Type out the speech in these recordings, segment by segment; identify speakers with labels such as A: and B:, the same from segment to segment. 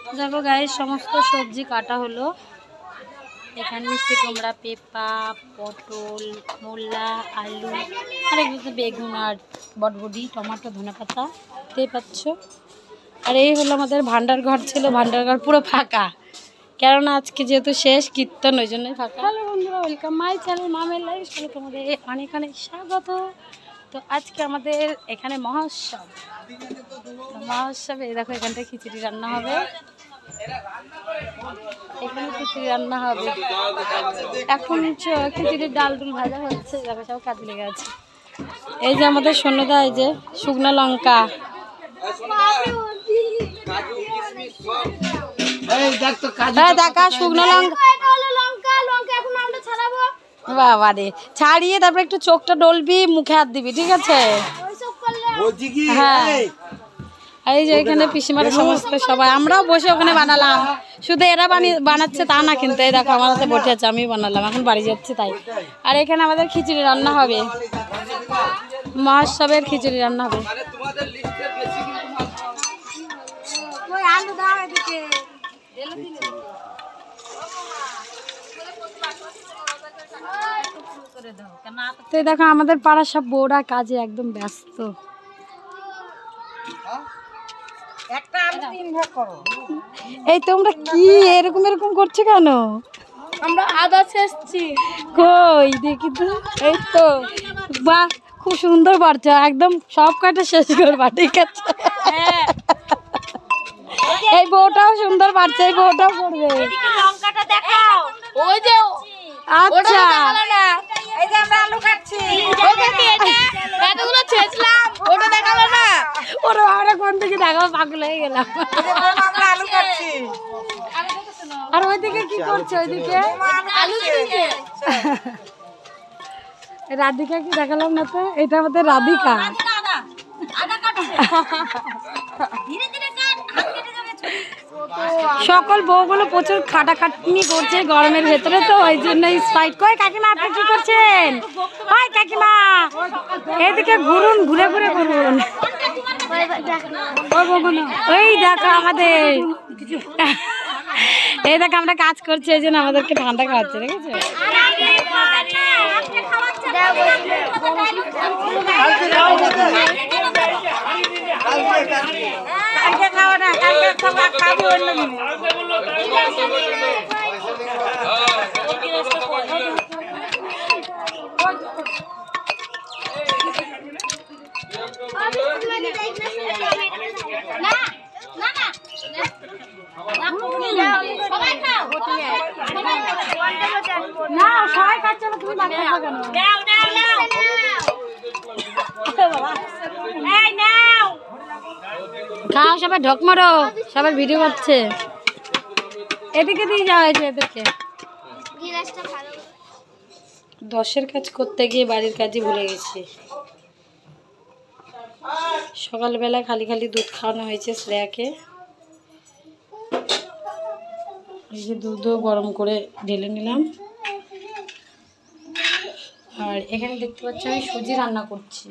A: দেখো গাইস সমস্ত সবজি কাটা হলো। এখানে মিষ্টি কুমড়া, পেঁপা, পটল, মূলা, আলু আর এগুলো বেগুন আর বটবডি, টমেটো, ধনেপাতা দেখতেই পাচ্ছ। আর এই হলো আমাদের ভান্ডার ঘর ছিল, ভান্ডার ঘর পুরো ফাঁকা, কেননা আজকে যেহেতু শেষ কীর্তন ওই জন্যই ফাঁকা। হ্যালো বন্ধুরা, ওয়েলকাম মাই চ্যানেল মামের লাইফস্টাইলে তোমাদের অনেক অনেক স্বাগত। তো আজকে আমাদের এখানে মহোৎসব, মহোৎসবে দেখো এখানটা খিচুড়ি রান্না হবে, এখানে খিচুড়ি রান্না হবে। এখন খিচুড়ির ডাল ডুল ভাজা হচ্ছে, দেখো সব কাজে লেগে আছে। এই যে আমাদের সন্ধ্যা, এই যে শুকনো লঙ্কা, দেখা শুকনো লঙ্কা বাবা রে, ছাড়িয়ে তারপর একটু চোখটা ডলবি, মুখে হাত দিবি, ঠিক আছে? হ্যাঁ, এই যে এখানে পিসিমারা সমস্ত সবাই, আমরাও বসে ওখানে বানালাম। শুধু এরা বানাচ্ছে তা না, কিন্তু এই দেখো আমার হাতে বসে আছে, আমি বানালাম, এখন বাড়ি যাচ্ছি তাই। আর এখানে আমাদের খিচুড়ি রান্না হবে, মহোৎসবের খিচুড়ি রান্না হবে। তো দেখো আমাদের পাড়ার সব বউরা কাজে একদম ব্যস্ত। এই তোমরা কি এরকম এরকম করছো কেন? আমরা আদা ছেঁচছি। কই দেখি তো, এই তো বাহ, খুব সুন্দর বাড়ছে, একদম সব কয়টা শেষ করবা, ঠিক আছে? এই বউটাও সুন্দর বাড়ছে, এই বউটাও পড়বে। লঙ্কাটা দেখাও, ওই যে আচ্ছা, এই যে আমরা আলু কাটছি, এতগুলো ছেঁচলাম, ওটা দেখালো না। ওরা আমরা কোন থেকে দেখাবো, পাগল হয়ে গেলাম। আমরা আলু কাটছি, আর ওইদিকে কি করছে? ওইদিকে আলু দিচ্ছে রাধিকা, কি দেখালাম না তো? এটা আমাদের রাধিকা। সকল বউগুলো প্রচুর খাটাখাটনি করছে গরমের ভেতরে, তো ওই জন্য স্পাইট। কই কাকিমা, আপনি কি করছেন? ওই কাকিমা এদিকে ঘুরুন, ঘুরে ঘুরে ঘুরুন। ওই দেখো আমাদের, এই দেখো আমরা কাজ করছি, এই জন্য আমাদেরকে ঠান্ডা খাওয়াচ্ছে, ঠিক আছে? কালকে খাওয়া না, কালকে খাবো অন্য দিন। না সবাই খাচ্ছে না, তুমি বাকি খাও কেন? খাও সবাই, ঢক মারো, সবাই ভিডিও করছে। এদিকে দিয়ে যাওয়া হয়েছে এদেরকে। 10-এর কাজ করতে গিয়ে বাড়ির কাজই ভুলে গেছি। সকালবেলা খালি খালি দুধ খাওয়ানো হয়েছে শ্রেয়াকে, এই যে দুধও গরম করে ঢেলে নিলাম। আর এখানে দেখতে পাচ্ছি আমি সুজি রান্না করছি।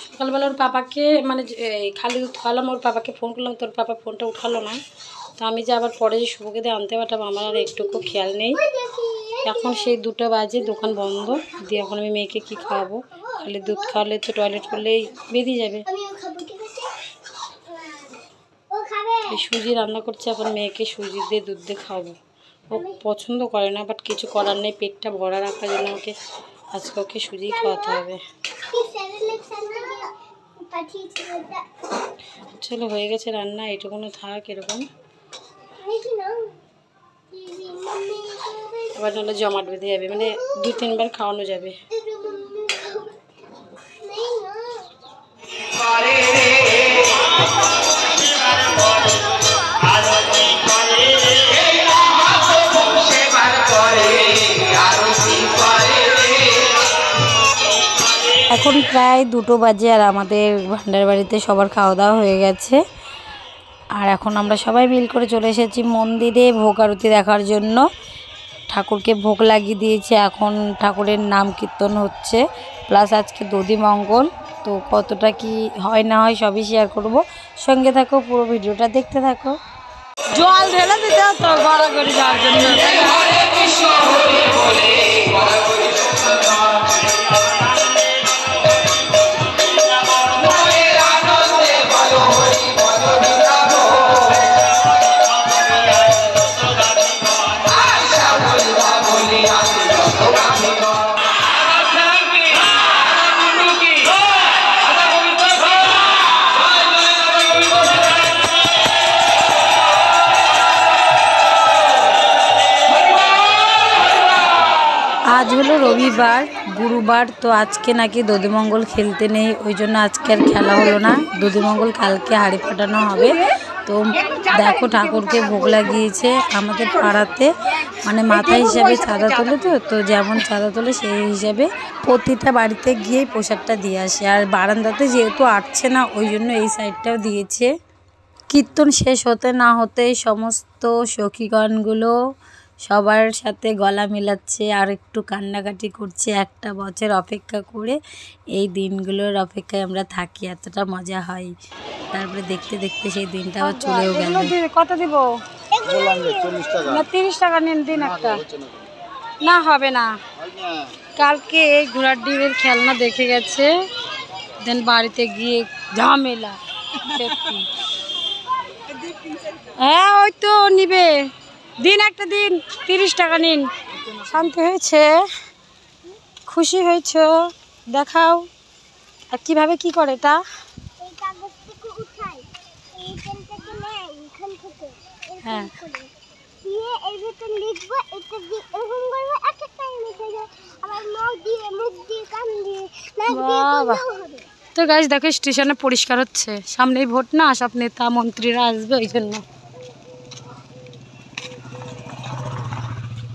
A: সকালবেলা ওর পাপাকে, মানে খালি দুধ খাওয়ালাম, ওর পাপাকে ফোন করলাম, তোর পাপা ফোনটা উঠালো না। তো আমি যে আবার পরে যে শুভকে দিয়ে আনতে পারতাম, আমার আর একটুকু খেয়াল নেই। এখন সেই 2টা বাজে, দোকান বন্ধ দিয়ে এখন আমি মেয়েকে কি খাওয়াবো? খালি দুধ খাওয়ালে তো টয়লেট করলেই বেরিয়ে যাবে। সুজি রান্না করছি, এখন মেয়েকে সুজি দিয়ে দুধ দিয়ে খাওয়াবো। ও পছন্দ করে না, বাট কিছু করার নেই, পেটটা ভরা রাখার জন্য ওকে আজকে ওকে সুজি খাওয়াতে হবে। চলো হয়ে গেছে রান্না, এটুকুনো থাক এরকম। এবার নাহলে জমাট বেঁধে যাবে, মানে 2-3 বার খাওয়ানো যাবে। এখন প্রায় 2টো বাজে, আর আমাদের ভান্ডার বাড়িতে সবার খাওয়া দাওয়া হয়ে গেছে। আর এখন আমরা সবাই মিল করে চলে এসেছি মন্দিরে ভোগ আরতি দেখার জন্য। ঠাকুরকে ভোগ লাগিয়ে দিয়েছে, এখন ঠাকুরের নাম কীর্তন হচ্ছে, প্লাস আজকে দধি মঙ্গল। তো কতটা কি হয় না হয় সবই শেয়ার করব, সঙ্গে থাকো, পুরো ভিডিওটা দেখতে থাকো। জল ঢেলে দিতে হতো গড়াগড়ি যাওয়ার জন্য। আজ হলো রবিবার, গুরুবার, তো আজকে নাকি দধিমঙ্গল খেলতে নেই, ওই জন্য আজকে আর খেলা হলো না। দধিমঙ্গল কালকে হাঁড়ি ফাটানো হবে। তো দেখো ঠাকুরকে ভোগ লাগিয়েছে আমাদের পাড়াতে, মানে মাথা হিসাবে চাঁদা তোলে, তো যেমন চাঁদা তোলে সেই হিসাবে প্রতিটা বাড়িতে গিয়েই প্রসাদটা দিয়ে আসে। আর বারান্দাতে যেহেতু আটছে না, ওই জন্য এই সাইডটাও দিয়েছে। কীর্তন শেষ হতে না হতেই সমস্ত সখীগণগুলো সবার সাথে গলা মেলাচ্ছে আর একটু কান্নাকাটি করছে। একটা বছর অপেক্ষা করে এই দিনগুলোর অপেক্ষায় আমরা থাকি, এতটা মজা হয়। তারপরে দেখতে দেখতে সেই দিনটা আবার চলেও গেল। কত দিব? 30 টাকা নিন, দিন একটা। না হবে না, কালকে এই ঘোড়ার ডিমের খেলনা দেখে গেছে, দেন বাড়িতে গিয়ে ঝামেলা। হ্যাঁ ওই তো নিবে, দিন একটা, দিন 30 টাকা নিন। শান্তি হয়েছে? খুশি হয়েছ? দেখাও আর কিভাবে কি করে এটা। হ্যাঁ তো গাইস দেখো স্টেশনে পরিষ্কার হচ্ছে, সামনেই ভোট না, সব নেতা মন্ত্রীরা আসবে, ওই জন্য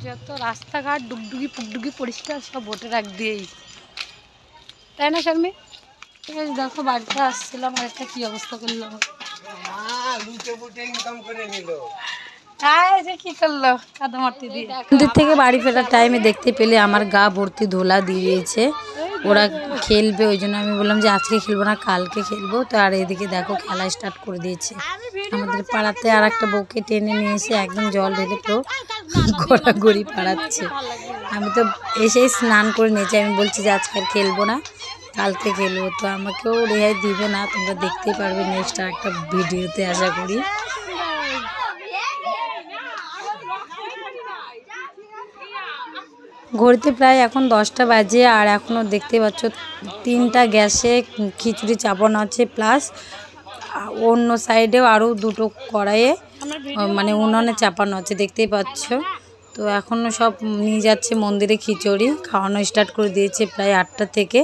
A: যত রাস্তাঘাট ডুগডুগি পুকডুগি পরিষ্কার সব ভোটের আগ দিয়েই, তাই না শারমি? দেখো বাড়িতে আসছিলাম আর একটা কি অবস্থা করলাম, কি করলো কাদামাটি দিয়ে। মন্দির থেকে বাড়ি ফেরার টাইমে দেখতে পেলে আমার গা ভর্তি ধোলা দিয়ে দিয়েছে। ওরা খেলবে, ওই জন্য আমি বললাম যে আজকে খেলবো না, কালকে খেলবো। তো আর এদিকে দেখো খেলা স্টার্ট করে দিয়েছে। আমাদের পাড়াতে আর একটা বউকে টেনে নিয়ে এসে একদম জল ঢেলে পুরো ঘোরাঘুরি পাড়াচ্ছে। আমি তো এসেই স্নান করে নিয়েছি, আমি বলছি যে আজকে আর খেলবো না, কালকে খেলবো। তো আমাকেও রেহাই দিবে না, তোমরা দেখতেই পারবে নেক্সট আর একটা ভিডিওতে, আশা করি। ঘড়িতে প্রায় এখন 10টা বাজে, আর এখনও দেখতে পাচ্ছ 3টা গ্যাসে খিচুড়ি চাপানো আছে, প্লাস অন্য সাইডেও আরও 2টো কড়াইয়ে মানে উনুনে চাপানো আছে, দেখতেই পাচ্ছ। তো এখনও সব নিয়ে যাচ্ছে মন্দিরে খিচুড়ি, খাওয়ানো স্টার্ট করে দিয়েছে প্রায় 8টা থেকে।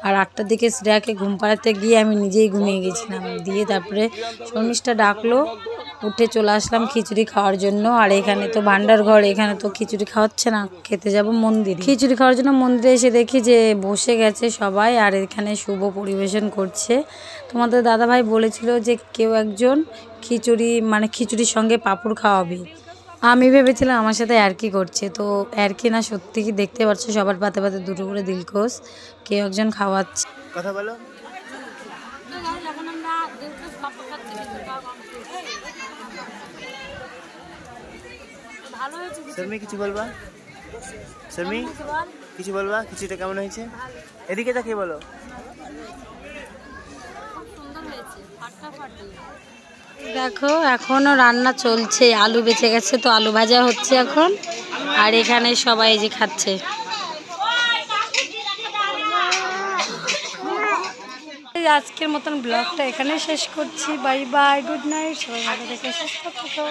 A: আর 8টার দিকে শ্রেয়াকে ঘুম পাড়াতে গিয়ে আমি নিজেই ঘুমিয়ে গেছিলাম, দিয়ে তারপরে শর্মিষ্ঠা ডাকলো, উঠে চলে আসলাম খিচুড়ি খাওয়ার জন্য। আর এখানে তো ভান্ডার ঘর, এখানে তো খিচুড়ি খাওয়াচ্ছে না, খেতে যাব মন্দিরে। খিচুড়ি খাওয়ার জন্য মন্দিরে এসে দেখি যে বসে গেছে সবাই, আর এখানে শুভ পরিবেশন করছে। তোমাদের দাদাভাই বলেছিল যে কেউ একজন খিচুড়ি মানে খিচুড়ির সঙ্গে পাঁপড় খাওয়াবে। আমি ভেবেছিলাম আমার সাথে আর কি করছে, তো আর কি না, সত্যি কি দেখতে পাচ্ছ সবার পাতে পাতে 2টো করে দিলখোশ কেউ একজন খাওয়াচ্ছে।
B: কথা বলো। শর্মি কিছু বলবা? শর্মি কিছু বলবা? খিচুড়িটা কেমন হয়েছে? এদিকে তাকিয়ে বলো।
A: দেখো এখনো রান্না চলছে, আলু বেঁচে গেছে, তো আলু ভাজা হচ্ছে এখন। আর এখানে সবাই যে খাচ্ছে। আজকের মতন ব্লগটা এখানে শেষ করছি। বাই বাই, গুড নাইট, সবাই ভালো থেকে সুস্থ থাকো।